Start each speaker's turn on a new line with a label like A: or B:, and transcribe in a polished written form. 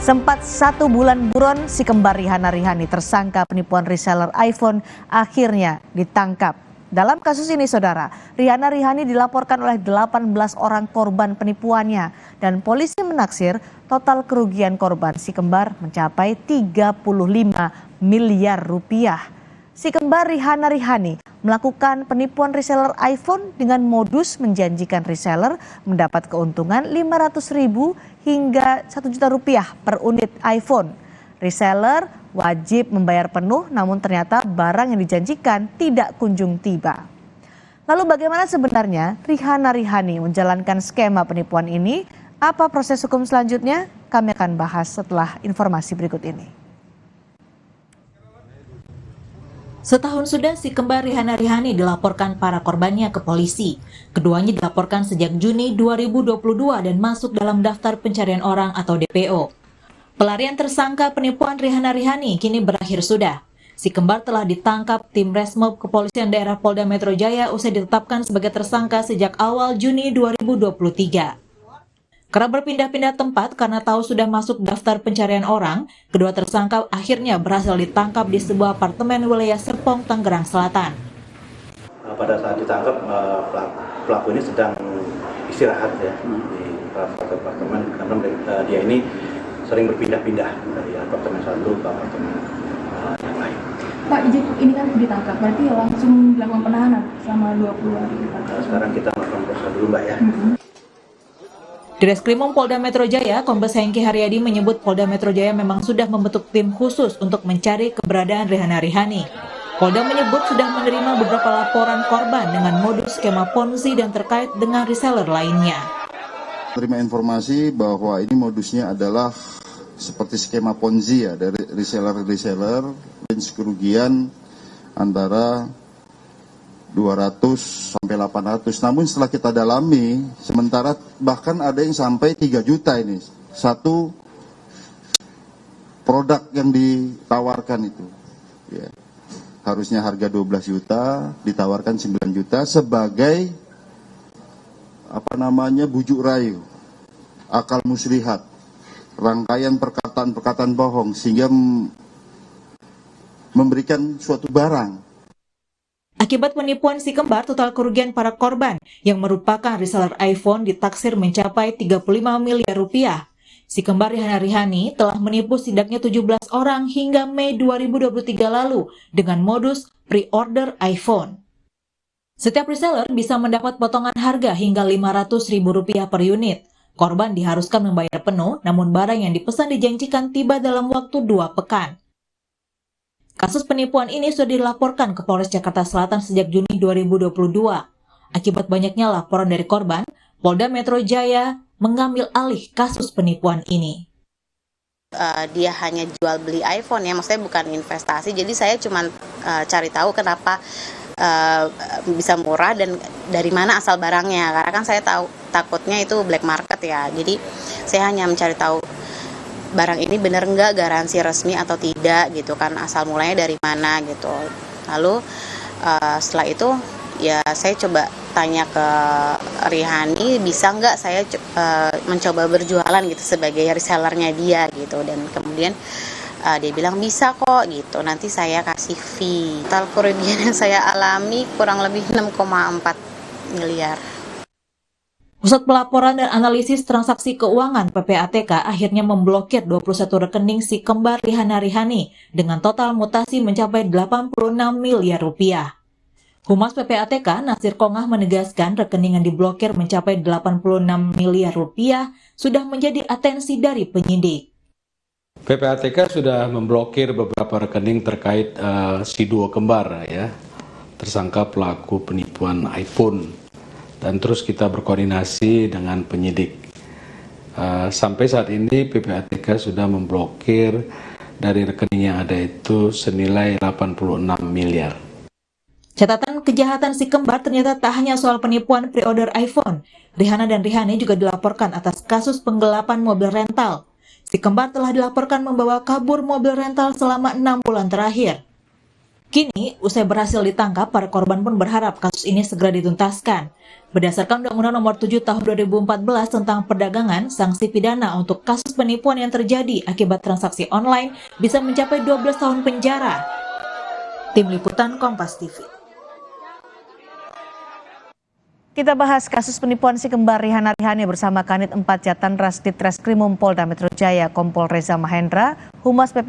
A: Sempat 1 bulan buron, si kembar Rihanna Rihani tersangka penipuan reseller iPhone akhirnya ditangkap. Dalam kasus ini saudara, Rihanna Rihani dilaporkan oleh 18 orang korban penipuannya dan polisi menaksir total kerugian korban si kembar mencapai 35 miliar rupiah. Si kembar Rihanna Rihani melakukan penipuan reseller iPhone dengan modus menjanjikan reseller mendapat keuntungan 500.000 hingga 1 juta rupiah per unit iPhone. Reseller wajib membayar penuh, namun ternyata barang yang dijanjikan tidak kunjung tiba. Lalu bagaimana sebenarnya Rihanna Rihani menjalankan skema penipuan ini? Apa proses hukum selanjutnya? Kami akan bahas setelah informasi berikut ini.
B: Setahun sudah si kembar Rihanna Rihani dilaporkan para korbannya ke polisi. Keduanya dilaporkan sejak Juni 2022 dan masuk dalam daftar pencarian orang atau DPO. Pelarian tersangka penipuan Rihanna Rihani kini berakhir sudah. Si kembar telah ditangkap tim Resmob Kepolisian Daerah Polda Metro Jaya usai ditetapkan sebagai tersangka sejak awal Juni 2023. Karena berpindah-pindah tempat karena tahu sudah masuk daftar pencarian orang, kedua tersangka akhirnya berhasil ditangkap di sebuah apartemen wilayah Serpong, Tangerang Selatan.
C: Pada saat ditangkap, pelaku ini sedang istirahat ya di apartemen karena dia ini sering berpindah-pindah dari apartemen satu ke apartemen yang lain.
D: Pak, ini kan ditangkap, berarti langsung dilakukan penahanan selama 20 hari?
C: Sekarang kita melakukan proses dulu Mbak ya.
B: Di Reskrimum Polda Metro Jaya, Kombes Hengki Haryadi menyebut Polda Metro Jaya memang sudah membentuk tim khusus untuk mencari keberadaan Rihanna Rihani. Polda menyebut sudah menerima beberapa laporan korban dengan modus skema Ponzi dan terkait dengan reseller lainnya.
E: Terima informasi bahwa ini modusnya adalah seperti skema Ponzi ya, dari reseller dan kerugian antara 200 sampai 800. Namun setelah kita dalami, sementara bahkan ada yang sampai 3 juta ini. Satu produk yang ditawarkan itu. Ya. Harusnya harga 12 juta, ditawarkan 9 juta sebagai bujuk rayu, akal muslihat, rangkaian perkataan-perkataan bohong sehingga memberikan suatu barang.
B: Akibat penipuan si kembar, total kerugian para korban yang merupakan reseller iPhone ditaksir mencapai 35 miliar rupiah. Si kembar Rihanna Rihani telah menipu setidaknya 17 orang hingga Mei 2023 lalu dengan modus pre-order iPhone. Setiap reseller bisa mendapat potongan harga hingga Rp500.000 per unit. Korban diharuskan membayar penuh, namun barang yang dipesan dijanjikan tiba dalam waktu 2 pekan. Kasus penipuan ini sudah dilaporkan ke Polres Jakarta Selatan sejak Juni 2022. Akibat banyaknya laporan dari korban, Polda Metro Jaya mengambil alih kasus penipuan ini.
F: Dia hanya jual beli iPhone ya, maksudnya bukan investasi. Jadi saya cuma cari tahu kenapa bisa murah dan dari mana asal barangnya. Karena kan saya tahu takutnya itu black market ya. Jadi saya hanya mencari tahu barang ini benar nggak, garansi resmi atau tidak gitu kan, asal mulanya dari mana gitu. Lalu setelah itu ya saya coba tanya ke Rihani, bisa nggak saya mencoba berjualan gitu sebagai resellernya dia gitu. Dan kemudian dia bilang bisa kok gitu, nanti saya kasih fee. Total kerugian yang saya alami kurang lebih 6,4 miliar.
B: Pusat Pelaporan dan Analisis Transaksi Keuangan (PPATK) akhirnya memblokir 21 rekening si kembar Rihanna Rihani dengan total mutasi mencapai 86 miliar rupiah. Humas PPATK Nasir Kongah menegaskan rekening yang diblokir mencapai 86 miliar rupiah sudah menjadi atensi dari penyidik.
G: PPATK sudah memblokir beberapa rekening terkait si duo kembar ya, tersangka pelaku penipuan iPhone. Dan terus kita berkoordinasi dengan penyidik. Sampai saat ini PPATK sudah memblokir dari rekening yang ada itu senilai 86 miliar.
B: Catatan kejahatan si kembar ternyata tak hanya soal penipuan pre-order iPhone. Rihanna dan Rihani juga dilaporkan atas kasus penggelapan mobil rental. Si kembar telah dilaporkan membawa kabur mobil rental selama 6 bulan terakhir. Kini, usai berhasil ditangkap, para korban pun berharap kasus ini segera dituntaskan. Berdasarkan Undang-Undang Nomor 7 Tahun 2014 tentang perdagangan, sanksi pidana untuk kasus penipuan yang terjadi akibat transaksi online bisa mencapai 12 tahun penjara. Tim Liputan Kompas TV.
A: Kita bahas kasus penipuan si kembar Rihana Rihani bersama Kanit 4 Jatanras Ditreskrimum Polda Metro Jaya Kompol Reza Mahendra, Humas PP